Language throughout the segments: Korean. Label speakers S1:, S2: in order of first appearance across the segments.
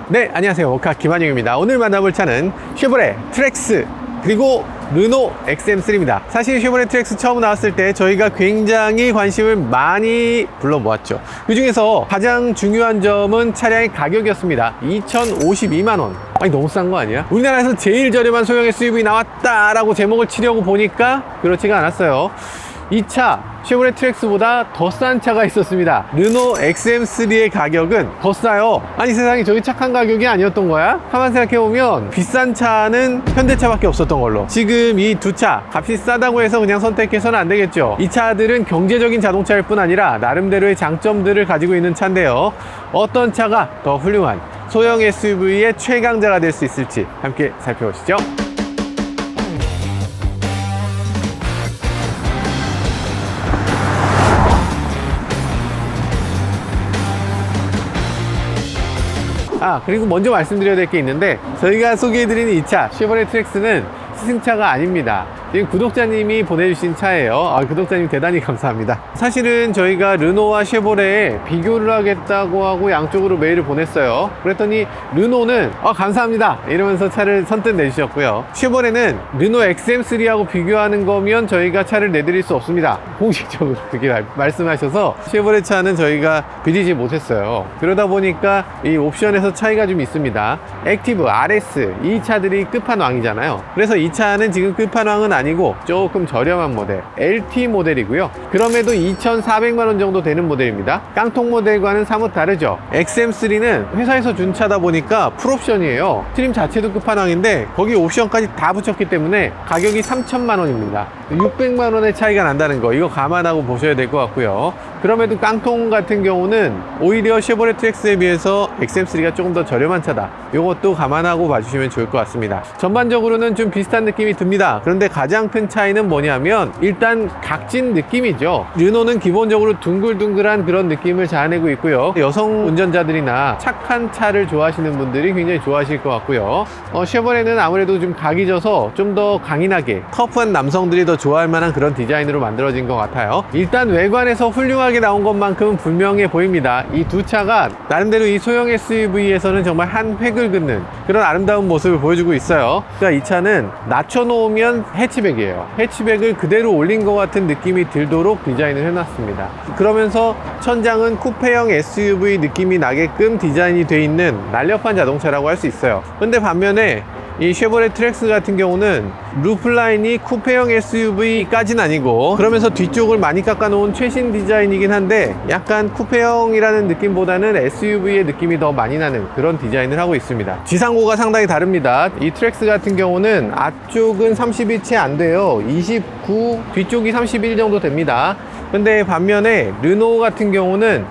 S1: 네, 안녕하세요. 오카 김한용입니다. 오늘 만나볼 차는 쉐보레 트랙스 그리고 르노 XM3입니다. 사실 쉐보레 트랙스 처음 나왔을 때 저희가 굉장히 관심을 많이 불러 모았죠. 그 중에서 가장 중요한 점은 차량의 가격이었습니다. 2,052만원. 아니, 너무 싼 거 아니야? 우리나라에서 제일 저렴한 소형 SUV 나왔다라고 제목을 치려고 보니까 그렇지가 않았어요. 이 차 쉐보레 트랙스보다 더 싼 차가 있었습니다. 르노 XM3의 가격은 더 싸요. 아니, 세상에 저기 착한 가격이 아니었던 거야? 가만 생각해보면 비싼 차는 현대차밖에 없었던 걸로. 지금 이 두 차 값이 싸다고 해서 그냥 선택해서는 안 되겠죠. 이 차들은 경제적인 자동차일 뿐 아니라 나름대로의 장점들을 가지고 있는 차인데요, 어떤 차가 더 훌륭한 소형 SUV의 최강자가 될 수 있을지 함께 살펴보시죠. 그리고 먼저 말씀드려야 될 게 있는데, 저희가 소개해드리는 이 차 쉐보레 트랙스는 시승차가 아닙니다. 지금 구독자님이 보내주신 차예요. 구독자님 대단히 감사합니다. 사실은 저희가 르노와 쉐보레에 비교를 하겠다고 하고 양쪽으로 메일을 보냈어요. 그랬더니 르노는 감사합니다 이러면서 차를 선뜻 내주셨고요, 쉐보레는 르노 XM3하고 비교하는 거면 저희가 차를 내드릴 수 없습니다, 공식적으로 그렇게 말씀하셔서 쉐보레 차는 저희가 드리지 못했어요. 그러다 보니까 이 옵션에서 차이가 좀 있습니다. 액티브, RS 이 차들이 끝판왕이잖아요. 그래서 이 차는 지금 끝판왕은 아니고 조금 저렴한 모델 LT 모델이고요. 그럼에도 2,400만원 정도 되는 모델입니다. 깡통 모델과는 사뭇 다르죠. XM3는 회사에서 준 차다 보니까 풀옵션이에요. 트림 자체도 끝판왕인데 거기 옵션까지 다 붙였기 때문에 가격이 3천만원입니다 600만원의 차이가 난다는 거, 이거 감안하고 보셔야 될 것 같고요. 그럼에도 깡통 같은 경우는 오히려 쉐보레 트랙스에 비해서 XM3가 조금 더 저렴한 차다, 이것도 감안하고 봐주시면 좋을 것 같습니다. 전반적으로는 좀 비슷한 느낌이 듭니다. 그런데 가장 큰 차이는 뭐냐면 일단 각진 느낌이죠. 르노는 기본적으로 둥글둥글한 그런 느낌을 자아내고 있고요. 여성 운전자들이나 착한 차를 좋아하시는 분들이 굉장히 좋아하실 것 같고요. 쉐보레는 아무래도 좀 각이 져서 좀 더 강인하게 터프한 남성들이 더 좋아할 만한 그런 디자인으로 만들어진 것 같아요. 일단 외관에서 훌륭하게 나온 것만큼은 분명해 보입니다. 이 두 차가 나름대로 이 소형 SUV에서는 정말 한 획을 긋는 그런 아름다운 모습을 보여주고 있어요. 그러니까 이 차는 낮춰놓으면 해치백이에요. 해치백을 그대로 올린 것 같은 느낌이 들도록 디자인을 해놨습니다. 그러면서 천장은 쿠페형 SUV 느낌이 나게끔 디자인이 돼 있는 날렵한 자동차라고 할 수 있어요. 근데 반면에 이 쉐보레 트랙스 같은 경우는 루프라인이 쿠페형 SUV까지는 아니고, 그러면서 뒤쪽을 많이 깎아놓은 최신 디자인이긴 한데 약간 쿠페형이라는 느낌보다는 SUV의 느낌이 더 많이 나는 그런 디자인을 하고 있습니다. 지상고가 상당히 다릅니다. 이 트랙스 같은 경우는 앞쪽은 30이 채 안 돼요. 29, 뒤쪽이 31 정도 됩니다. 근데 반면에 르노 같은 경우는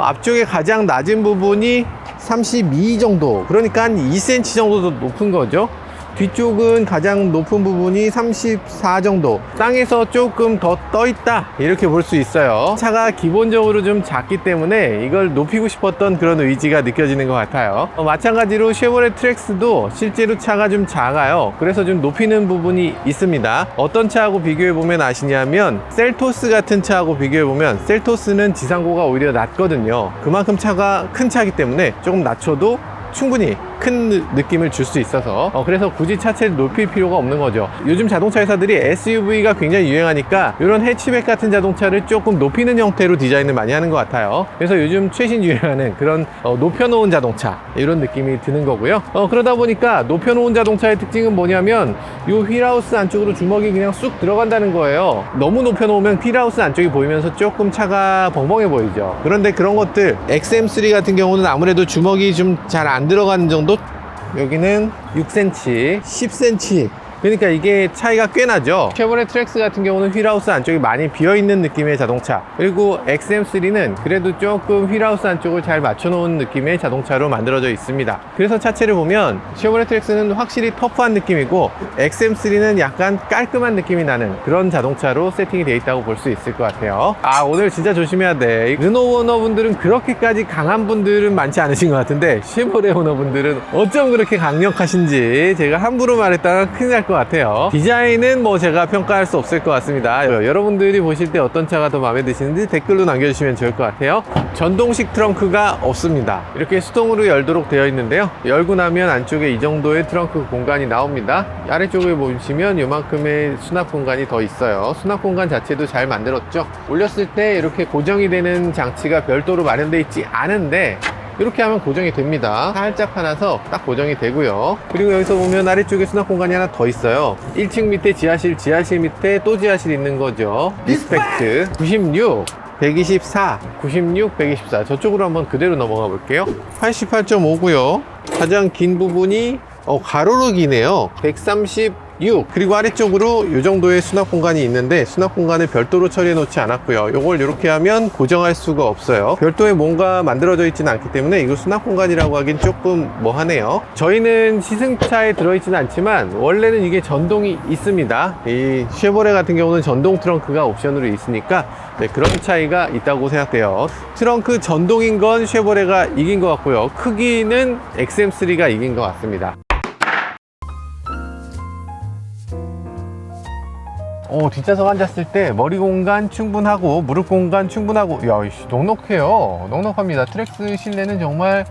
S1: 앞쪽에 가장 낮은 부분이 32 정도, 그러니까 한 2cm 정도 더 높은 거죠. 뒤쪽은 가장 높은 부분이 34 정도, 땅에서 조금 더 떠 있다 이렇게 볼 수 있어요. 차가 기본적으로 좀 작기 때문에 이걸 높이고 싶었던 그런 의지가 느껴지는 것 같아요. 마찬가지로 쉐보레 트랙스도 실제로 차가 좀 작아요. 그래서 좀 높이는 부분이 있습니다. 어떤 차하고 비교해보면 아시냐면 셀토스 같은 차하고 비교해보면 셀토스는 지상고가 오히려 낮거든요. 그만큼 차가 큰 차이기 때문에 조금 낮춰도 충분히 큰 느낌을 줄 수 있어서 그래서 굳이 차체를 높일 필요가 없는 거죠. 요즘 자동차 회사들이 SUV가 굉장히 유행하니까 이런 해치백 같은 자동차를 조금 높이는 형태로 디자인을 많이 하는 것 같아요. 그래서 요즘 최신 유행하는 그런 높여놓은 자동차 이런 느낌이 드는 거고요. 그러다 보니까 높여놓은 자동차의 특징은 뭐냐면 이 휠하우스 안쪽으로 주먹이 그냥 쑥 들어간다는 거예요. 너무 높여놓으면 휠하우스 안쪽이 보이면서 조금 차가 벙벙해 보이죠. 그런데 그런 것들 XM3 같은 경우는 아무래도 주먹이 좀 잘 안 들어가는 정도, 여기는 6cm, 10cm, 그러니까 이게 차이가 꽤 나죠. 쉐보레 트랙스 같은 경우는 휠하우스 안쪽이 많이 비어있는 느낌의 자동차, 그리고 XM3는 그래도 조금 휠하우스 안쪽을 잘 맞춰놓은 느낌의 자동차로 만들어져 있습니다. 그래서 차체를 보면 쉐보레 트랙스는 확실히 터프한 느낌이고 XM3는 약간 깔끔한 느낌이 나는 그런 자동차로 세팅이 되어 있다고 볼 수 있을 것 같아요. 오늘 진짜 조심해야 돼. 르노 오너분들은 그렇게까지 강한 분들은 많지 않으신 것 같은데 쉐보레 오너분들은 어쩜 그렇게 강력하신지, 제가 함부로 말했다가 큰일 날 것 같아요. 디자인은 뭐 제가 평가할 수 없을 것 같습니다. 여러분들이 보실 때 어떤 차가 더 마음에 드시는지 댓글로 남겨주시면 좋을 것 같아요. 전동식 트렁크가 없습니다. 이렇게 수동으로 열도록 되어 있는데요, 열고 나면 안쪽에 이 정도의 트렁크 공간이 나옵니다. 아래쪽에 보시면 이만큼의 수납 공간이 더 있어요. 수납 공간 자체도 잘 만들었죠. 올렸을 때 이렇게 고정이 되는 장치가 별도로 마련되어 있지 않은데 이렇게 하면 고정이 됩니다. 살짝 파놔서 딱 고정이 되고요. 그리고 여기서 보면 아래쪽에 수납 공간이 하나 더 있어요. 1층 밑에 지하실, 지하실 밑에 또 지하실 있는 거죠. 리스펙트 96, 124, 96, 124. 저쪽으로 한번 그대로 넘어가 볼게요. 88.5고요. 가장 긴 부분이 가로로 기네요. 136. 그리고 아래쪽으로 이 정도의 수납 공간이 있는데 수납 공간을 별도로 처리해 놓지 않았고요. 이걸 이렇게 하면 고정할 수가 없어요. 별도의 뭔가 만들어져 있지는 않기 때문에 이거 수납 공간이라고 하긴 조금 뭐하네요. 저희는 시승차에 들어있지는 않지만 원래는 이게 전동이 있습니다. 이 쉐보레 같은 경우는 전동 트렁크가 옵션으로 있으니까 그런 차이가 있다고 생각돼요. 트렁크 전동인 건 쉐보레가 이긴 것 같고요, 크기는 XM3가 이긴 것 같습니다. 뒷좌석 앉았을 때 머리 공간 충분하고 무릎 공간 충분하고, 야, 넉넉해요. 넉넉합니다. 트랙스 실내는 정말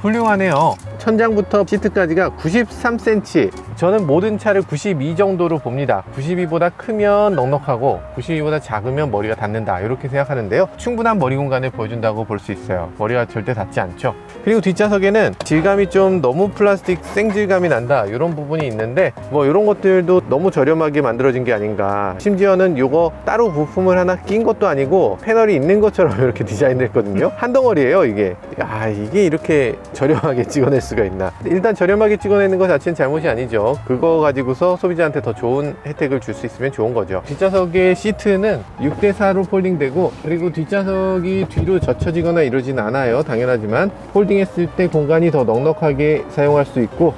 S1: 훌륭하네요. 천장부터 시트까지가 93cm. 저는 모든 차를 92 정도로 봅니다. 92보다 크면 넉넉하고 92보다 작으면 머리가 닿는다, 이렇게 생각하는데요, 충분한 머리 공간을 보여준다고 볼 수 있어요. 머리가 절대 닿지 않죠. 그리고 뒷좌석에는 질감이 좀 너무 플라스틱 생질감이 난다, 이런 부분이 있는데 뭐 이런 것들도 너무 저렴하게 만들어진 게 아닌가. 심지어는 이거 따로 부품을 하나 낀 것도 아니고 패널이 있는 것처럼 이렇게 디자인됐거든요. 한 덩어리예요 이게. 야, 이게 이렇게 저렴하게 찍어낼 수가 있나. 일단 저렴하게 찍어내는 것 자체는 잘못이 아니죠. 그거 가지고서 소비자한테 더 좋은 혜택을 줄 수 있으면 좋은 거죠. 뒷좌석의 시트는 6대4로 폴딩되고, 그리고 뒷좌석이 뒤로 젖혀지거나 이러진 않아요. 당연하지만 폴딩했을 때 공간이 더 넉넉하게 사용할 수 있고,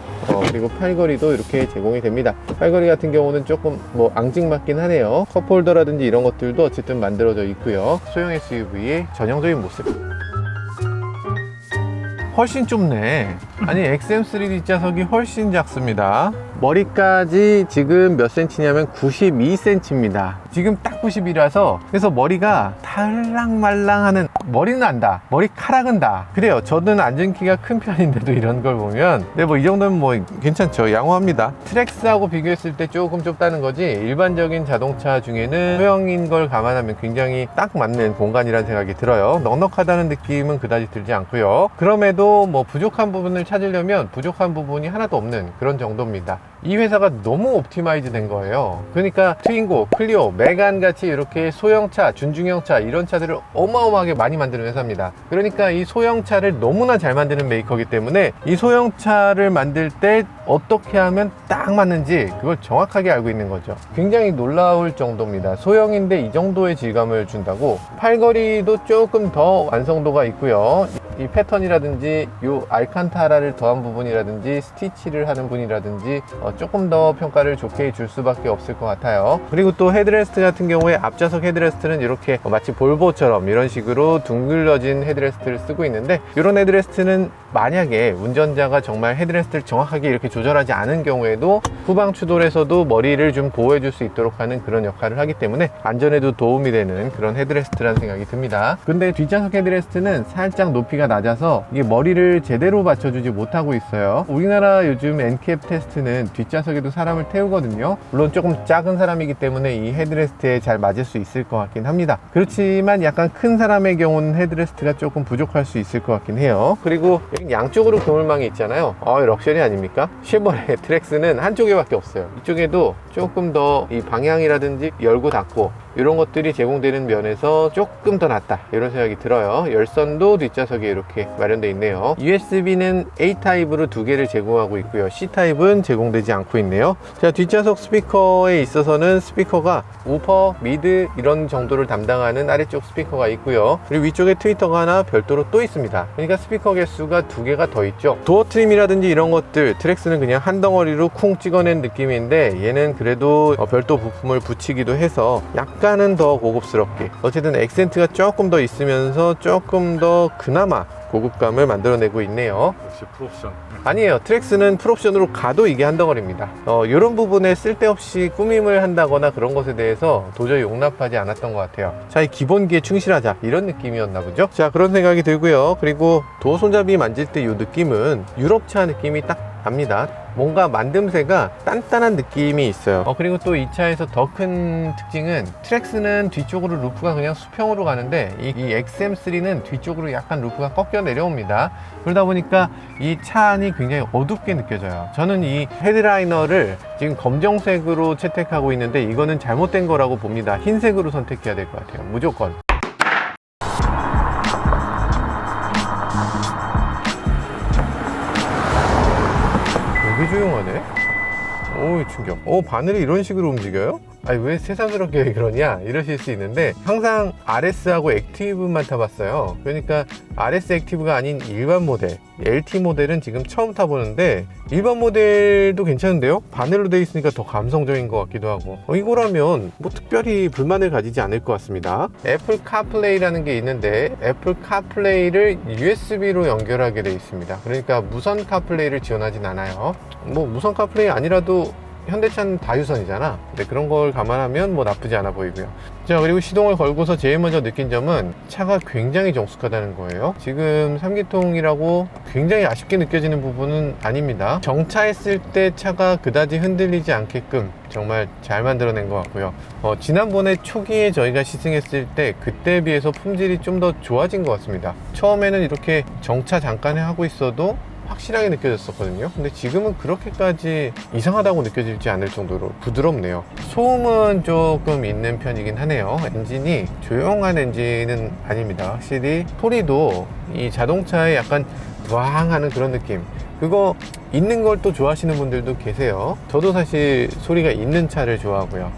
S1: 그리고 팔걸이도 이렇게 제공이 됩니다. 팔걸이 같은 경우는 조금 뭐 앙증맞긴 하네요. 컵홀더라든지 이런 것들도 어쨌든 만들어져 있고요. 소형 SUV의 전형적인 모습. 훨씬 좁네. 아니, XM3 뒷좌석이 훨씬 작습니다. 머리까지 지금 몇 센치냐면 92cm입니다. 지금 딱 92라서 그래서 머리가 탈랑말랑하는, 머리는 안다, 머리카락은 다. 그래요. 저는 앉은 키가 큰 편인데도 이런 걸 보면, 네, 뭐 이 정도면 뭐 괜찮죠. 양호합니다. 트랙스하고 비교했을 때 조금 좁다는 거지, 일반적인 자동차 중에는 소형인 걸 감안하면 굉장히 딱 맞는 공간이라는 생각이 들어요. 넉넉하다는 느낌은 그다지 들지 않고요. 그럼에도 뭐 부족한 부분을 찾으려면 부족한 부분이 하나도 없는 그런 정도입니다. 이 회사가 너무 옵티마이즈 된 거예요. 그러니까 트윙고, 클리오, 메간 같이 이렇게 소형차, 준중형차 이런 차들을 어마어마하게 많이 만드는 회사입니다. 그러니까 이 소형차를 너무나 잘 만드는 메이커이기 때문에 이 소형차를 만들 때 어떻게 하면 딱 맞는지 그걸 정확하게 알고 있는 거죠. 굉장히 놀라울 정도입니다. 소형인데 이 정도의 질감을 준다고. 팔걸이도 조금 더 완성도가 있고요. 이 패턴이라든지 요 알칸타라를 더한 부분이라든지 스티치를 하는 분이라든지 조금 더 평가를 좋게 줄 수밖에 없을 것 같아요. 그리고 또 헤드레스트 같은 경우에 앞좌석 헤드레스트는 이렇게 마치 볼보처럼 이런 식으로 둥글러진 헤드레스트를 쓰고 있는데, 이런 헤드레스트는 만약에 운전자가 정말 헤드레스트를 정확하게 이렇게 조절하지 않은 경우에도 후방 추돌에서도 머리를 좀 보호해 줄 수 있도록 하는 그런 역할을 하기 때문에 안전에도 도움이 되는 그런 헤드레스트라는 생각이 듭니다. 근데 뒷좌석 헤드레스트는 살짝 높이가 낮아서 이게 머리를 제대로 받쳐주지 못하고 있어요. 우리나라 요즘 엔캡 테스트는 뒷좌석에도 사람을 태우거든요. 물론 조금 작은 사람이기 때문에 이 헤드레스트에 잘 맞을 수 있을 것 같긴 합니다. 그렇지만 약간 큰 사람의 경우는 헤드레스트가 조금 부족할 수 있을 것 같긴 해요. 그리고 양쪽으로 그물망이 있잖아요. 럭셔리 아닙니까? 쉐보레 트랙스는 한쪽에 밖에 없어요. 이쪽에도 조금 더 이 방향이라든지 열고 닫고 이런 것들이 제공되는 면에서 조금 더 낫다, 이런 생각이 들어요. 열선도 뒷좌석에 이렇게 마련되어 있네요. USB는 A타입으로 2개를 제공하고 있고요. C타입은 제공되지 않고 있네요. 자, 뒷좌석 스피커에 있어서는 스피커가 우퍼, 미드 이런 정도를 담당하는 아래쪽 스피커가 있고요. 그리고 위쪽에 트위터가 하나 별도로 또 있습니다. 그러니까 스피커 개수가 2개가 더 있죠. 도어 트림이라든지 이런 것들, 트랙스는 그냥 한 덩어리로 쿵 찍어낸 느낌인데 얘는 그래도 별도 부품을 붙이기도 해서 약간 약간은 더 고급스럽게, 어쨌든 액센트가 조금 더 있으면서 조금 더 그나마 고급감을 만들어내고 있네요.
S2: 역시 풀옵션.
S1: 아니에요. 트랙스는 풀옵션으로 가도 이게 한덩어리입니다. 이런 부분에 쓸데없이 꾸밈을 한다거나 그런 것에 대해서 도저히 용납하지 않았던 것 같아요. 차의 기본기에 충실하자, 이런 느낌이었나 보죠. 자, 그런 생각이 들고요. 그리고 도어 손잡이 만질 때 이 느낌은 유럽차 느낌이 딱 납니다. 뭔가 만듦새가 단단한 느낌이 있어요. 그리고 또 이 차에서 더 큰 특징은, 트랙스는 뒤쪽으로 루프가 그냥 수평으로 가는데 이 XM3는 뒤쪽으로 약간 루프가 꺾여 내려옵니다. 그러다 보니까 이 차 안이 굉장히 어둡게 느껴져요. 저는 이 헤드라이너를 지금 검정색으로 채택하고 있는데 이거는 잘못된 거라고 봅니다. 흰색으로 선택해야 될 것 같아요. 무조건. 되게 조용하네. 오, 충격. 바늘이 이런 식으로 움직여요? 아니, 왜 새삼스럽게 그러냐 이러실 수 있는데, 항상 RS하고 액티브만 타봤어요. 그러니까 RS 액티브가 아닌 일반 모델, LT 모델은 지금 처음 타보는데, 일반 모델도 괜찮은데요? 바늘로 되어 있으니까 더 감성적인 것 같기도 하고, 이거라면 뭐 특별히 불만을 가지지 않을 것 같습니다. 애플 카플레이라는 게 있는데, 애플 카플레이를 USB로 연결하게 되어 있습니다. 그러니까 무선 카플레이를 지원하진 않아요. 뭐 무선 카플레이 아니라도 현대차는 다 유선이잖아. 근데 그런 걸 감안하면 뭐 나쁘지 않아 보이고요. 자, 그리고 시동을 걸고서 제일 먼저 느낀 점은 차가 굉장히 정숙하다는 거예요. 지금 3기통이라고 굉장히 아쉽게 느껴지는 부분은 아닙니다. 정차했을 때 차가 그다지 흔들리지 않게끔 정말 잘 만들어낸 것 같고요. 지난번에 초기에 저희가 시승했을 때 그때에 비해서 품질이 좀 더 좋아진 것 같습니다. 처음에는 이렇게 정차 잠깐 하고 있어도 확실하게 느껴졌었거든요. 근데 지금은 그렇게까지 이상하다고 느껴지지 않을 정도로 부드럽네요. 소음은 조금 있는 편이긴 하네요. 엔진이 조용한 엔진은 아닙니다. 확실히 소리도 이 자동차에 약간 부앙 하는 그런 느낌, 그거 있는 걸 또 좋아하시는 분들도 계세요. 저도 사실 소리가 있는 차를 좋아하고요.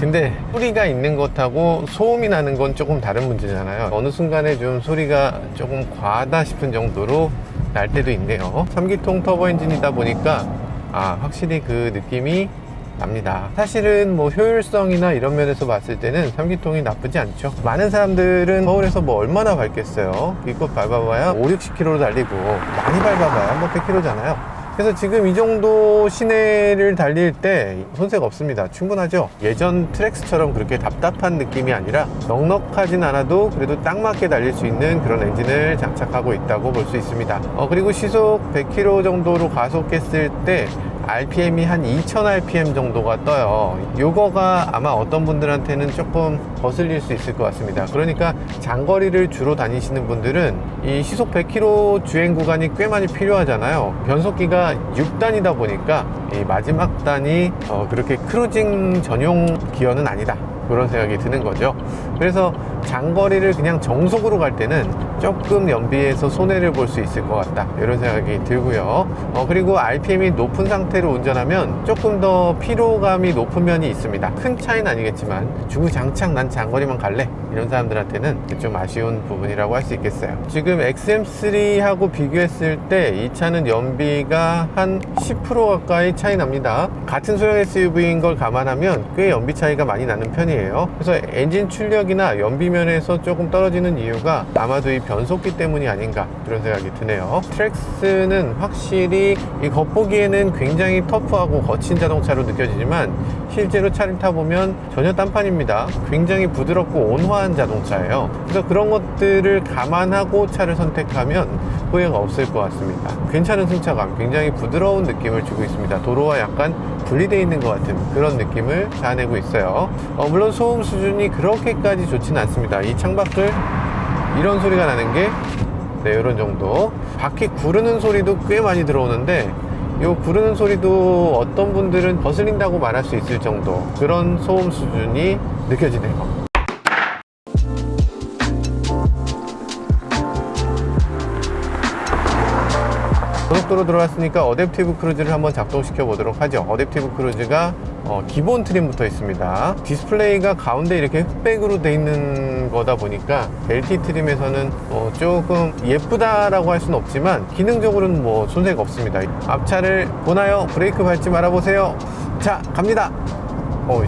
S1: 근데 소리가 있는 것하고 소음이 나는 건 조금 다른 문제잖아요. 어느 순간에 좀 소리가 조금 과하다 싶은 정도로 날 때도 있네요. 3기통 터보 엔진이다 보니까 확실히 그 느낌이 납니다. 사실은 뭐 효율성이나 이런 면에서 봤을 때는 3기통이 나쁘지 않죠. 많은 사람들은 서울에서 뭐 얼마나 밟겠어요. 이것 밟아봐야 5, 60km 달리고, 많이 밟아봐야 뭐 100km잖아요. 그래서 지금 이 정도 시내를 달릴 때 손색 없습니다. 충분하죠. 예전 트랙스처럼 그렇게 답답한 느낌이 아니라 넉넉하진 않아도 그래도 딱 맞게 달릴 수 있는 그런 엔진을 장착하고 있다고 볼 수 있습니다. 그리고 시속 100km 정도로 가속했을 때 RPM이 한 2000rpm 정도가 떠요. 요거가 아마 어떤 분들한테는 조금 거슬릴 수 있을 것 같습니다. 그러니까 장거리를 주로 다니시는 분들은 이 시속 100km 주행 구간이 꽤 많이 필요하잖아요. 변속기가 6단이다 보니까 이 마지막 단이 그렇게 크루징 전용 기어는 아니다, 그런 생각이 드는 거죠. 그래서 장거리를 그냥 정속으로 갈 때는 조금 연비에서 손해를 볼 수 있을 것 같다, 이런 생각이 들고요. 그리고 RPM이 높은 상태로 운전하면 조금 더 피로감이 높은 면이 있습니다. 큰 차이는 아니겠지만 주구장창 난 장거리만 갈래, 이런 사람들한테는 좀 아쉬운 부분이라고 할 수 있겠어요. 지금 XM3하고 비교했을 때 이 차는 연비가 한 10% 가까이 차이 납니다. 같은 소형 SUV인 걸 감안하면 꽤 연비 차이가 많이 나는 편이에요. 그래서 엔진 출력이나 연비 면에서 조금 떨어지는 이유가 아마도 이 변속기 때문이 아닌가, 그런 생각이 드네요. 트랙스는 확실히 이 겉보기에는 굉장히 터프하고 거친 자동차로 느껴지지만 실제로 차를 타보면 전혀 딴판입니다. 굉장히 부드럽고 온화한 자동차예요. 그래서 그런 것들을 감안하고 차를 선택하면 후회가 없을 것 같습니다. 괜찮은 승차감, 굉장히 부드러운 느낌을 주고 있습니다. 도로와 약간 분리되어 있는 것 같은 그런 느낌을 자아내고 있어요. 물론 소음 수준이 그렇게까지 좋지는 않습니다. 이 창밖을 이런 소리가 나는 게 이런 정도. 바퀴 구르는 소리도 꽤 많이 들어오는데, 이 구르는 소리도 어떤 분들은 거슬린다고 말할 수 있을 정도, 그런 소음 수준이 느껴지네요. 고속도로 들어왔으니까 어댑티브 크루즈를 한번 작동시켜 보도록 하죠. 어댑티브 크루즈가 기본 트림부터 있습니다. 디스플레이가 가운데 이렇게 흑백으로 돼 있는 거다 보니까 LT 트림에서는 조금 예쁘다라고 할 수는 없지만 기능적으로는 뭐 손색 없습니다. 앞차를 보나요? 브레이크 밟지 말아보세요. 자, 갑니다.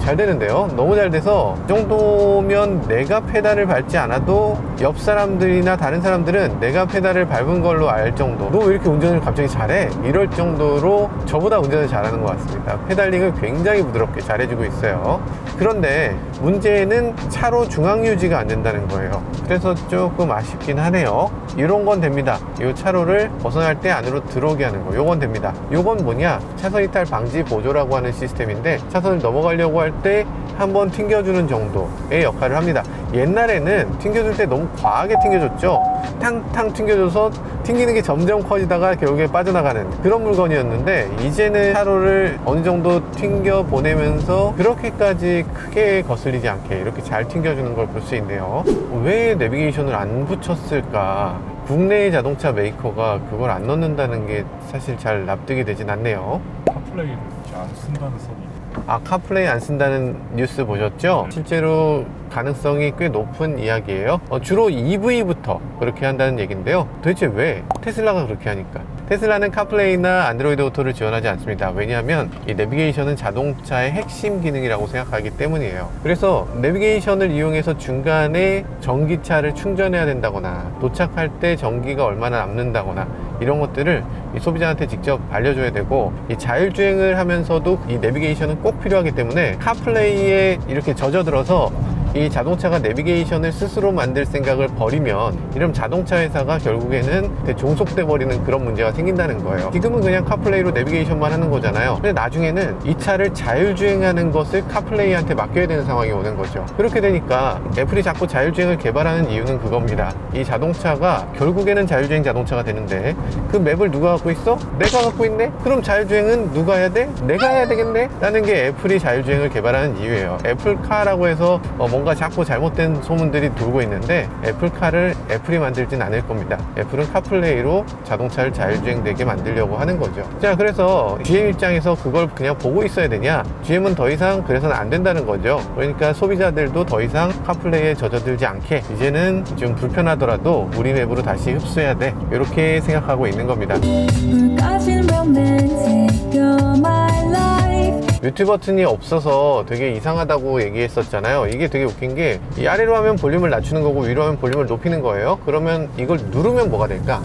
S1: 잘 되는데요. 너무 잘 돼서 이 정도면 내가 페달을 밟지 않아도 옆 사람들이나 다른 사람들은 내가 페달을 밟은 걸로 알 정도. 너 왜 이렇게 운전을 갑자기 잘해? 이럴 정도로 저보다 운전을 잘하는 것 같습니다. 페달링을 굉장히 부드럽게 잘해주고 있어요. 그런데 문제는 차로 중앙 유지가 안 된다는 거예요. 그래서 조금 아쉽긴 하네요. 이런 건 됩니다. 이 차로를 벗어날 때 안으로 들어오게 하는 거, 요건 됩니다. 요건 뭐냐, 차선 이탈 방지 보조라고 하는 시스템인데, 차선을 넘어가려고 할 때 한번 튕겨주는 정도의 역할을 합니다. 옛날에는 튕겨줄 때 너무 과하게 튕겨줬죠. 탕탕 튕겨줘서 튕기는 게 점점 커지다가 결국에 빠져나가는 그런 물건이었는데, 이제는 차로를 어느 정도 튕겨 보내면서 그렇게까지 크게 거슬리지 않게 이렇게 잘 튕겨주는 걸 볼 수 있네요. 왜 내비게이션을 안 붙였을까? 국내의 자동차 메이커가 그걸 안 넣는다는 게 사실 잘 납득이 되진 않네요.
S2: 카플레이를 이제 안 쓴다는 소리.
S1: 카플레이 안 쓴다는 뉴스 보셨죠? 실제로 가능성이 꽤 높은 이야기예요. 주로 EV부터 그렇게 한다는 얘기인데요. 도대체 왜? 테슬라가 그렇게 하니까. 테슬라는 카플레이나 안드로이드 오토를 지원하지 않습니다. 왜냐하면 이 내비게이션은 자동차의 핵심 기능이라고 생각하기 때문이에요. 그래서 내비게이션을 이용해서 중간에 전기차를 충전해야 된다거나, 도착할 때 전기가 얼마나 남는다거나, 이런 것들을 이 소비자한테 직접 알려줘야 되고, 이 자율주행을 하면서도 이 내비게이션은 꼭 필요하기 때문에 카플레이에 이렇게 젖어들어서 이 자동차가 내비게이션을 스스로 만들 생각을 버리면, 이러면 자동차 회사가 결국에는 종속돼 버리는 그런 문제가 생긴다는 거예요. 지금은 그냥 카플레이로 내비게이션만 하는 거잖아요. 근데 나중에는 이 차를 자율주행하는 것을 카플레이한테 맡겨야 되는 상황이 오는 거죠. 그렇게 되니까 애플이 자꾸 자율주행을 개발하는 이유는 그겁니다. 이 자동차가 결국에는 자율주행 자동차가 되는데, 그 맵을 누가 갖고 있어? 내가 갖고 있네? 그럼 자율주행은 누가 해야 돼? 내가 해야 되겠네? 라는 게 애플이 자율주행을 개발하는 이유예요. 애플카라고 해서 뭔가 자꾸 잘못된 소문들이 돌고 있는데, 애플카를 애플이 만들진 않을 겁니다. 애플은 카플레이로 자동차를 자율주행되게 만들려고 하는 거죠. 자, 그래서 GM 입장에서 그걸 그냥 보고 있어야 되냐? GM은 더 이상 그래서는 안 된다는 거죠. 그러니까 소비자들도 더 이상 카플레이에 젖어들지 않게, 이제는 좀 불편하더라도 우리 맵으로 다시 흡수해야 돼, 이렇게 생각하고 있는 겁니다. 뮤트 버튼이 없어서 되게 이상하다고 얘기했었잖아요. 이게 되게 웃긴 게, 이 아래로 하면 볼륨을 낮추는 거고 위로 하면 볼륨을 높이는 거예요. 그러면 이걸 누르면 뭐가 될까?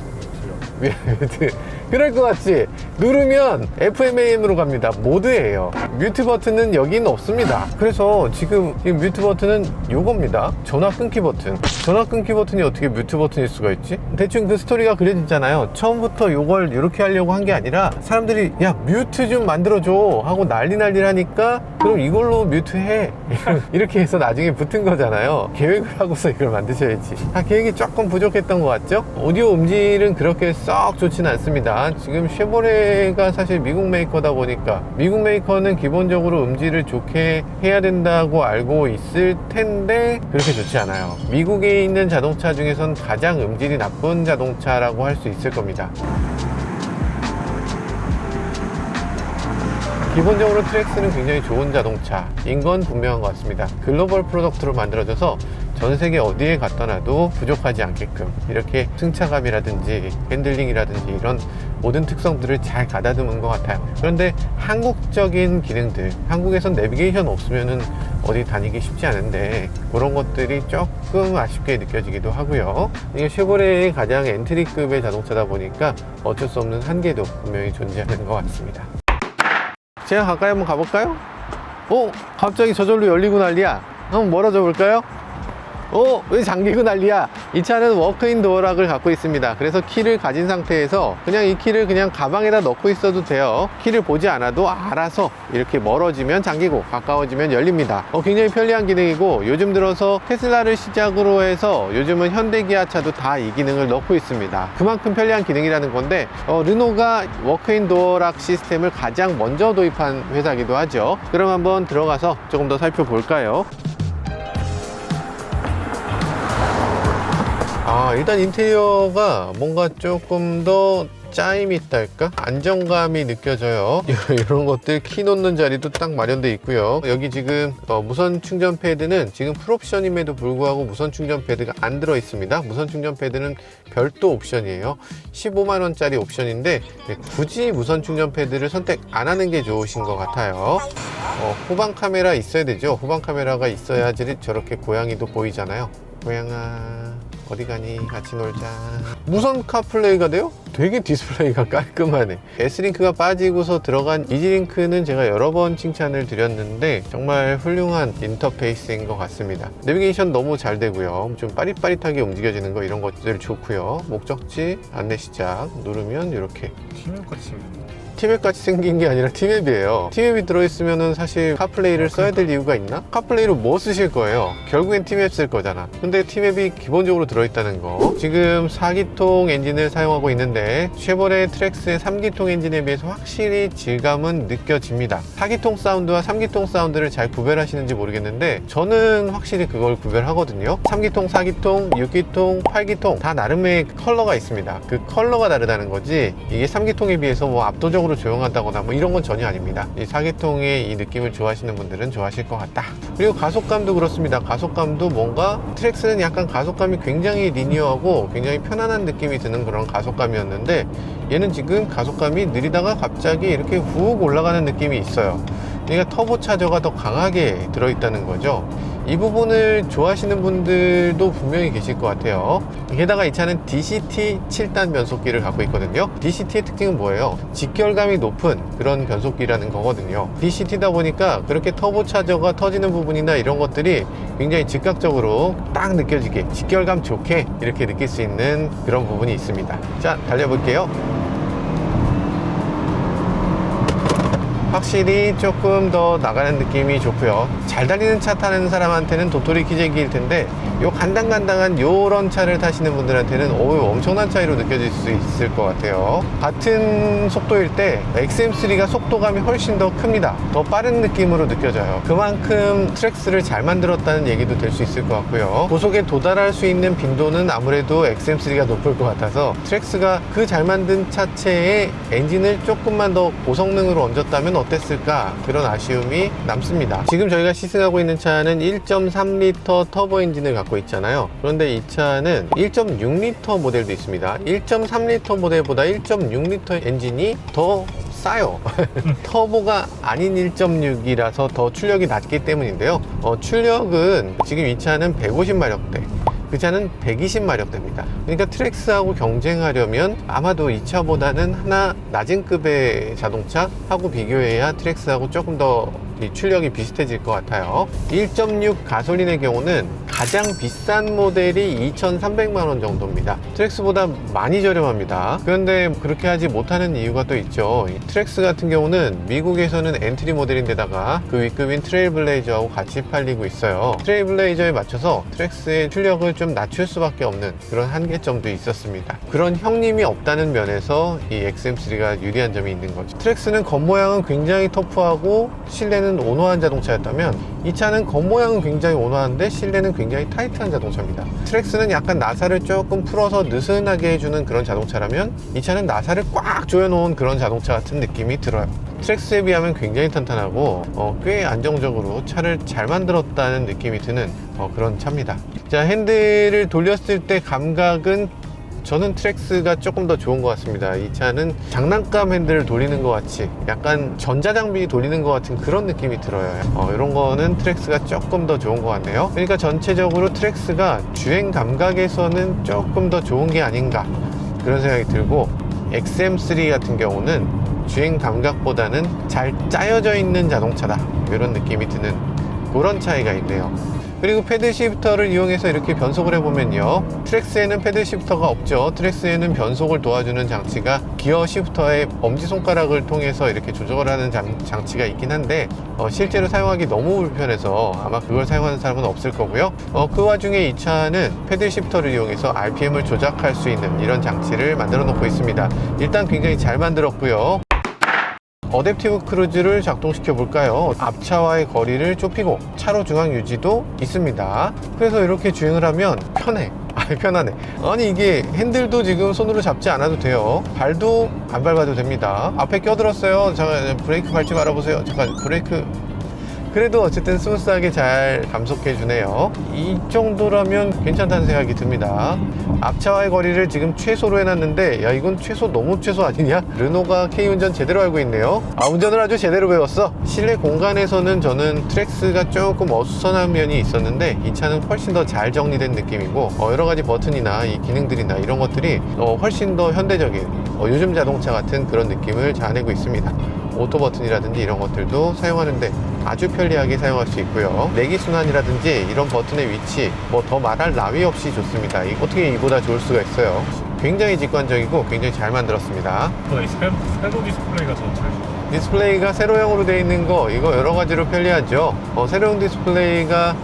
S1: 그럴 것 같지? 누르면 FMAM으로 갑니다. 모드예요. 뮤트 버튼은 여기는 없습니다. 그래서 지금 이 뮤트 버튼은 요겁니다. 전화 끊기 버튼. 전화 끊기 버튼이 어떻게 뮤트 버튼일 수가 있지? 대충 그 스토리가 그려지잖아요. 처음부터 요걸 이렇게 하려고 한 게 아니라, 사람들이 야 뮤트 좀 만들어줘 하고 난리를 하니까, 그럼 이걸로 뮤트 해 이렇게 해서 나중에 붙은 거잖아요. 계획을 하고서 이걸 만드셔야지. 계획이 조금 부족했던 것 같죠? 오디오 음질은 그렇게 썩 좋지는 않습니다. 지금 쉐보레가 사실 미국 메이커다 보니까, 미국 메이커는 기본적으로 음질을 좋게 해야 된다고 알고 있을 텐데 그렇게 좋지 않아요. 미국에 있는 자동차 중에선 가장 음질이 나쁜 자동차라고 할 수 있을 겁니다. 기본적으로 트랙스는 굉장히 좋은 자동차인 건 분명한 것 같습니다. 글로벌 프로덕트로 만들어져서 전 세계 어디에 갖다 놔도 부족하지 않게끔 이렇게 승차감이라든지 핸들링이라든지 이런 모든 특성들을 잘 가다듬은 것 같아요. 그런데 한국적인 기능들, 한국에선 내비게이션 없으면은 어디 다니기 쉽지 않은데, 그런 것들이 조금 아쉽게 느껴지기도 하고요. 이게 쉐보레의 가장 엔트리급의 자동차다 보니까 어쩔 수 없는 한계도 분명히 존재하는 것 같습니다. 제가 가까이 한번 가볼까요? 갑자기 저절로 열리고 난리야. 한번 멀어져 볼까요? 왜 잠기고 난리야? 이 차는 워크인 도어락을 갖고 있습니다. 그래서 키를 가진 상태에서 그냥 이 키를 그냥 가방에다 넣고 있어도 돼요. 키를 보지 않아도 알아서 이렇게 멀어지면 잠기고 가까워지면 열립니다. 굉장히 편리한 기능이고, 요즘 들어서 테슬라를 시작으로 해서 요즘은 현대 기아차도 다 이 기능을 넣고 있습니다. 그만큼 편리한 기능이라는 건데, 르노가 워크인 도어락 시스템을 가장 먼저 도입한 회사이기도 하죠. 그럼 한번 들어가서 조금 더 살펴볼까요? 일단 인테리어가 뭔가 조금 더 짜임이 있달까? 안정감이 느껴져요. 이런 것들 키 놓는 자리도 딱 마련되어 있고요. 여기 지금 무선 충전 패드는 지금 풀옵션임에도 불구하고 무선 충전 패드가 안 들어 있습니다. 무선 충전 패드는 별도 옵션이에요. 15만원짜리 옵션인데 굳이 무선 충전 패드를 선택 안 하는 게 좋으신 것 같아요. 후방 카메라 있어야 되죠. 후방 카메라가 있어야지 저렇게 고양이도 보이잖아요. 고양아 어디 가니? 같이 놀자. 무선 카플레이가 돼요? 되게 디스플레이가 깔끔하네. S링크가 빠지고서 들어간 이지링크는 제가 여러 번 칭찬을 드렸는데 정말 훌륭한 인터페이스인 것 같습니다. 내비게이션 너무 잘 되고요. 좀 빠릿빠릿하게 움직여지는 거 이런 것들 좋고요. 목적지, 안내 시작 누르면 이렇게
S2: 티맵같이 생겼네.
S1: 티맵 같이 생긴 게 아니라 티맵이에요. 티맵이 들어있으면 사실 카플레이를 써야 될 이유가 있나? 카플레이로 뭐 쓰실 거예요? 결국엔 티맵 쓸 거잖아. 근데 티맵이 기본적으로 들어있다는 거. 지금 4기통 엔진을 사용하고 있는데 쉐보레 트랙스의 3기통 엔진에 비해서 확실히 질감은 느껴집니다. 4기통 사운드와 3기통 사운드를 잘 구별하시는지 모르겠는데 저는 확실히 그걸 구별하거든요. 3기통, 4기통, 6기통, 8기통 다 나름의 컬러가 있습니다. 그 컬러가 다르다는 거지 이게 3기통에 비해서 뭐 압도적으로 조용하다거나 뭐 이런 건 전혀 아닙니다. 이 4기통의 이 느낌을 좋아하시는 분들은 좋아하실 것 같다. 그리고 가속감도 그렇습니다. 가속감도 뭔가 트랙스는 약간 가속감이 굉장히 리니어하고 굉장히 편안한 느낌이 드는 그런 가속감이었는데 얘는 지금 가속감이 느리다가 갑자기 이렇게 훅 올라가는 느낌이 있어요. 그러니까 터보차저가 더 강하게 들어있다는 거죠. 이 부분을 좋아하시는 분들도 분명히 계실 것 같아요. 게다가 이 차는 DCT 7단 변속기를 갖고 있거든요. DCT의 특징은 뭐예요? 직결감이 높은 그런 변속기라는 거거든요. DCT다 보니까 그렇게 터보차저가 터지는 부분이나 이런 것들이 굉장히 즉각적으로 딱 느껴지게 직결감 좋게 이렇게 느낄 수 있는 그런 부분이 있습니다. 자, 달려볼게요. 확실히 조금 더 나가는 느낌이 좋고요. 잘 달리는 차 타는 사람한테는 도토리 기재기일 텐데 요 간당간당한 요런 차를 타시는 분들한테는 엄청난 차이로 느껴질 수 있을 것 같아요. 같은 속도일 때 XM3가 속도감이 훨씬 더 큽니다. 더 빠른 느낌으로 느껴져요. 그만큼 트랙스를 잘 만들었다는 얘기도 될 수 있을 것 같고요. 고속에 도달할 수 있는 빈도는 아무래도 XM3가 높을 것 같아서 트랙스가 그 잘 만든 차체에 엔진을 조금만 더 고성능으로 얹었다면 어땠을까 그런 아쉬움이 남습니다. 지금 저희가 시승하고 있는 차는 1.3L 터보 엔진을 갖고 있잖아요. 그런데 이 차는 1.6L 모델도 있습니다. 1.3L 모델보다 1.6L 엔진이 더 싸요. 터보가 아닌 1.6이라서 더 출력이 낮기 때문인데요. 출력은 지금 이 차는 150마력대 그 차는 120마력대입니다. 그러니까 트랙스하고 경쟁하려면 아마도 이 차보다는 하나 낮은 급의 자동차하고 비교해야 트랙스하고 조금 더 출력이 비슷해질 것 같아요. 1.6 가솔린의 경우는 가장 비싼 모델이 2,300만원 정도입니다. 트랙스보다 많이 저렴합니다. 그런데 그렇게 하지 못하는 이유가 또 있죠. 이 트랙스 같은 경우는 미국에서는 엔트리 모델인데다가 그 윗급인 트레일블레이저하고 같이 팔리고 있어요. 트레일블레이저에 맞춰서 트랙스의 출력을 좀 낮출 수밖에 없는 그런 한계점도 있었습니다. 그런 형님이 없다는 면에서 이 XM3가 유리한 점이 있는 거죠. 트랙스는 겉모양은 굉장히 터프하고 실내는 온화한 자동차였다면 이 차는 겉모양은 굉장히 온화한데 실내는 굉장히 타이트한 자동차입니다. 트랙스는 약간 나사를 조금 풀어서 느슨하게 해주는 그런 자동차라면 이 차는 나사를 꽉 조여놓은 그런 자동차 같은 느낌이 들어요. 트랙스에 비하면 굉장히 탄탄하고 꽤 안정적으로 차를 잘 만들었다는 느낌이 드는 그런 차입니다. 자, 핸들을 돌렸을 때 감각은 저는 트랙스가 조금 더 좋은 것 같습니다. 이 차는 장난감 핸들을 돌리는 것 같이 약간 전자장비 돌리는 것 같은 그런 느낌이 들어요. 이런 거는 트랙스가 조금 더 좋은 것 같네요. 그러니까 전체적으로 트랙스가 주행 감각에서는 조금 더 좋은 게 아닌가 그런 생각이 들고 XM3 같은 경우는 주행 감각보다는 잘 짜여져 있는 자동차다 이런 느낌이 드는 그런 차이가 있네요. 그리고 패들 시프터를 이용해서 이렇게 변속을 해보면요, 트랙스에는 패들 시프터가 없죠. 트랙스에는 변속을 도와주는 장치가 기어 시프터의 엄지손가락을 통해서 이렇게 조정을 하는 장치가 있긴 한데 실제로 사용하기 너무 불편해서 아마 그걸 사용하는 사람은 없을 거고요. 그 와중에 이 차는 패들 시프터를 이용해서 RPM을 조작할 수 있는 이런 장치를 만들어 놓고 있습니다. 일단 굉장히 잘 만들었고요. 어댑티브 크루즈를 작동시켜 볼까요? 앞차와의 거리를 좁히고 차로 중앙 유지도 있습니다. 그래서 이렇게 주행을 하면 편해. 편하네. 아니 이게 핸들도 지금 손으로 잡지 않아도 돼요. 발도 안 밟아도 됩니다. 앞에 껴들었어요. 잠깐 브레이크 밟지 말아보세요. 잠깐 브레이크. 그래도 어쨌든 스무스하게 잘 감속해 주네요. 이 정도라면 괜찮다는 생각이 듭니다. 앞차와의 거리를 지금 최소로 해놨는데 야 이건 너무 최소 아니냐? 르노가 K운전 제대로 알고 있네요. 운전을 아주 제대로 배웠어. 실내 공간에서는 저는 트랙스가 조금 어수선한 면이 있었는데 이 차는 훨씬 더 잘 정리된 느낌이고 여러 가지 버튼이나 이 기능들이나 이런 것들이 훨씬 더 현대적인 요즘 자동차 같은 그런 느낌을 자아내고 있습니다. 오토 버튼이라든지 이런 것들도 사용하는데 아주 편리하게 사용할 수 있고요. 내기 순환이라든지 이런 버튼의 위치 뭐 더 말할 나위 없이 좋습니다. 어떻게 이보다 좋을 수가 있어요. 굉장히 직관적이고 굉장히 잘 만들었습니다.
S2: 이 세로 디스플레이가 더 잘 좋아요.
S1: 디스플레이가 세로형으로 되어 있는 거 이거 여러 가지로 편리하죠. 세로형 디스플레이가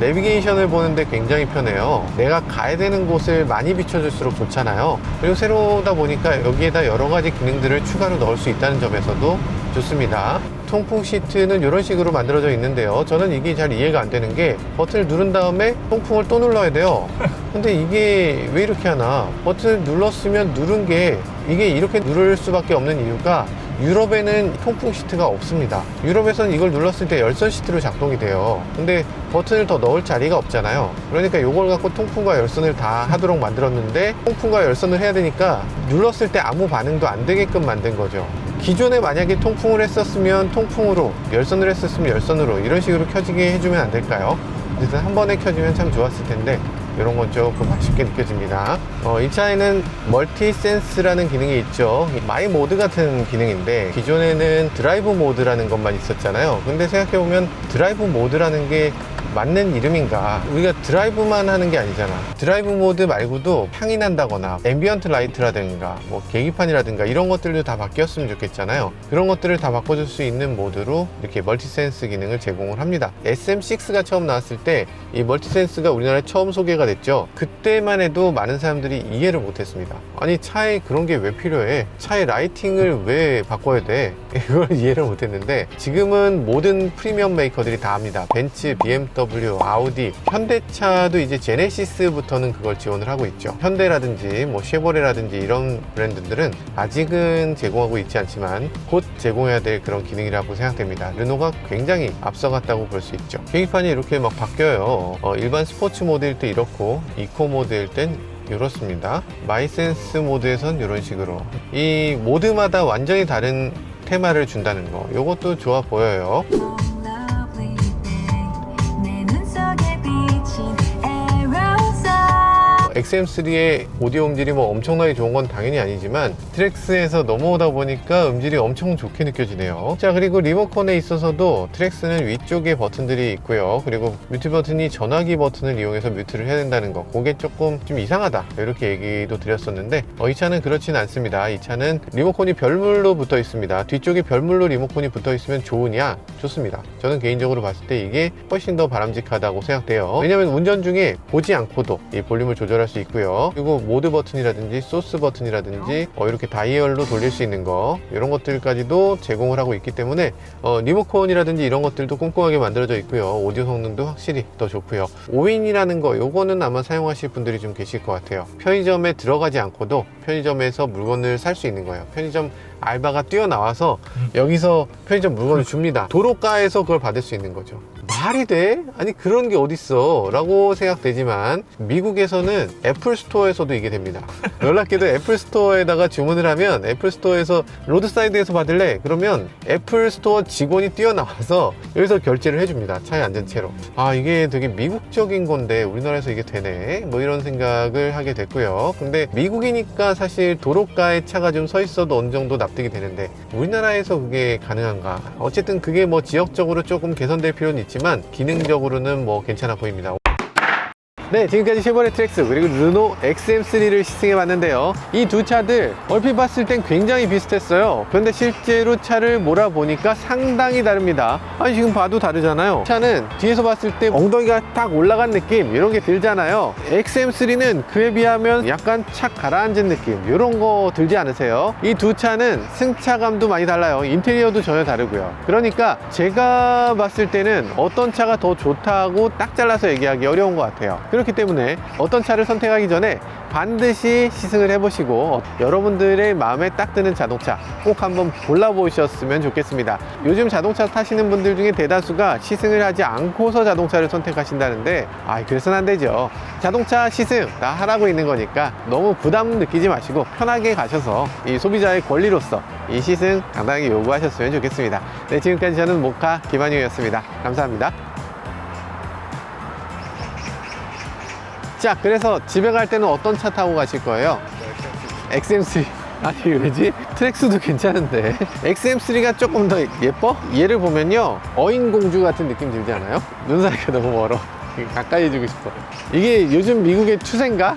S1: 내비게이션을 보는데 굉장히 편해요. 내가 가야 되는 곳을 많이 비춰줄수록 좋잖아요. 그리고 세로다 보니까 여기에다 여러 가지 기능들을 추가로 넣을 수 있다는 점에서도 좋습니다. 통풍 시트는 이런 식으로 만들어져 있는데요. 저는 이게 잘 이해가 안 되는 게 버튼을 누른 다음에 통풍을 또 눌러야 돼요. 근데 이게 왜 이렇게 하나? 버튼을 눌렀으면 누른 게 이게 이렇게 누를 수밖에 없는 이유가 유럽에는 통풍 시트가 없습니다. 유럽에서는 이걸 눌렀을 때 열선 시트로 작동이 돼요. 근데 버튼을 더 넣을 자리가 없잖아요. 그러니까 이걸 갖고 통풍과 열선을 다 하도록 만들었는데 통풍과 열선을 해야 되니까 눌렀을 때 아무 반응도 안 되게끔 만든 거죠. 기존에 만약에 통풍을 했었으면 통풍으로, 열선을 했었으면 열선으로 이런 식으로 켜지게 해주면 안 될까요? 어쨌든 한 번에 켜지면 참 좋았을 텐데 이런 건 조금 아쉽게 느껴집니다. 이 차에는 멀티 센스라는 기능이 있죠. 마이 모드 같은 기능인데 기존에는 드라이브 모드라는 것만 있었잖아요. 근데 생각해보면 드라이브 모드라는 게 맞는 이름인가? 우리가 드라이브만 하는 게 아니잖아. 드라이브 모드 말고도 향이 난다거나 앰비언트 라이트라든가 뭐 계기판이라든가 이런 것들도 다 바뀌었으면 좋겠잖아요. 그런 것들을 다 바꿔줄 수 있는 모드로 이렇게 멀티센스 기능을 제공을 합니다. SM6가 처음 나왔을 때 이 멀티센스가 우리나라에 처음 소개가 됐죠. 그때만 해도 많은 사람들이 이해를 못했습니다. 아니 차에 그런 게 왜 필요해? 차의 라이팅을 왜 바꿔야 돼? 이걸 이해를 못했는데 지금은 모든 프리미엄 메이커들이 다 합니다. 벤츠, BMW, 아우디, 현대차도 이제 제네시스부터는 그걸 지원을 하고 있죠. 현대라든지 뭐 쉐보레라든지 이런 브랜드들은 아직은 제공하고 있지 않지만 곧 제공해야 될 그런 기능이라고 생각됩니다. 르노가 굉장히 앞서갔다고 볼 수 있죠. 계기판이 이렇게 막 바뀌어요. 일반 스포츠 모드일 때 이렇고 이코 모드일 땐 이렇습니다. 마이센스 모드에선 이런 식으로 이 모드마다 완전히 다른 테마를 준다는 거 이것도 좋아 보여요. XM3의 오디오 음질이 뭐 엄청나게 좋은 건 당연히 아니지만 트랙스에서 넘어오다 보니까 음질이 엄청 좋게 느껴지네요. 자, 그리고 리모컨에 있어서도 트랙스는 위쪽에 버튼들이 있고요. 그리고 뮤트 버튼이 전화기 버튼을 이용해서 뮤트를 해야 된다는 거 그게 조금 좀 이상하다 이렇게 얘기도 드렸었는데 이 차는 그렇진 않습니다. 이 차는 리모컨이 별물로 붙어 있습니다. 뒤쪽에 별물로 리모컨이 붙어 있으면 좋으냐? 좋습니다. 저는 개인적으로 봤을 때 이게 훨씬 더 바람직하다고 생각돼요. 왜냐면 운전 중에 보지 않고도 이 볼륨을 조절할 수 있고요. 그리고 모드 버튼이라든지 소스 버튼이라든지 이렇게 다이얼로 돌릴 수 있는 거 이런 것들까지도 제공을 하고 있기 때문에 리모컨이라든지 이런 것들도 꼼꼼하게 만들어져 있고요. 오디오 성능도 확실히 더 좋고요. 5인이라는 거 요거는 아마 사용하실 분들이 좀 계실 것 같아요. 편의점에 들어가지 않고도 편의점에서 물건을 살 수 있는 거예요. 편의점 알바가 뛰어나와서 여기서 편의점 물건을 줍니다. 도로가에서 그걸 받을 수 있는 거죠. 말이 돼? 아니 그런 게 어딨어 라고 생각되지만 미국에서는 애플 스토어에서도 이게 됩니다. 놀랍게도 애플 스토어에다가 주문을 하면 애플 스토어에서 로드사이드에서 받을래? 그러면 애플 스토어 직원이 뛰어나와서 여기서 결제를 해줍니다. 차에 앉은 채로. 이게 되게 미국적인 건데 우리나라에서 이게 되네? 뭐 이런 생각을 하게 됐고요. 근데 미국이니까 사실 도로가에 차가 좀 서 있어도 어느 정도 납득이 되는데 우리나라에서 그게 가능한가? 어쨌든 그게 뭐 지역적으로 조금 개선될 필요는 있지만 기능적으로는 뭐 괜찮아 보입니다. 네, 지금까지 쉐보레 트랙스 그리고 르노 XM3를 시승해 봤는데요. 이 두 차들 얼핏 봤을 땐 굉장히 비슷했어요. 그런데 실제로 차를 몰아보니까 상당히 다릅니다. 아니, 지금 봐도 다르잖아요. 차는 뒤에서 봤을 때 엉덩이가 딱 올라간 느낌 이런 게 들잖아요. XM3는 그에 비하면 약간 착 가라앉은 느낌 이런 거 들지 않으세요? 이 두 차는 승차감도 많이 달라요. 인테리어도 전혀 다르고요. 그러니까 제가 봤을 때는 어떤 차가 더 좋다고 딱 잘라서 얘기하기 어려운 것 같아요. 그렇기 때문에 어떤 차를 선택하기 전에 반드시 시승을 해보시고 여러분들의 마음에 딱 드는 자동차 꼭 한번 골라보셨으면 좋겠습니다. 요즘 자동차 타시는 분들 중에 대다수가 시승을 하지 않고서 자동차를 선택하신다는데 그래서는 안 되죠. 자동차 시승 다 하라고 있는 거니까 너무 부담 느끼지 마시고 편하게 가셔서 이 소비자의 권리로서 이 시승 당당하게 요구하셨으면 좋겠습니다. 네, 지금까지 저는 모카 김한용이었습니다. 감사합니다. 자, 그래서 집에 갈 때는 어떤 차 타고 가실 거예요? XM3. 아니, 왜지? 트랙스도 괜찮은데 XM3가 조금 더 예뻐? 얘를 보면요, 어인공주 같은 느낌 들지 않아요? 눈 사이가 너무 멀어. 가까이 해주고 싶어. 이게 요즘 미국의 추세인가?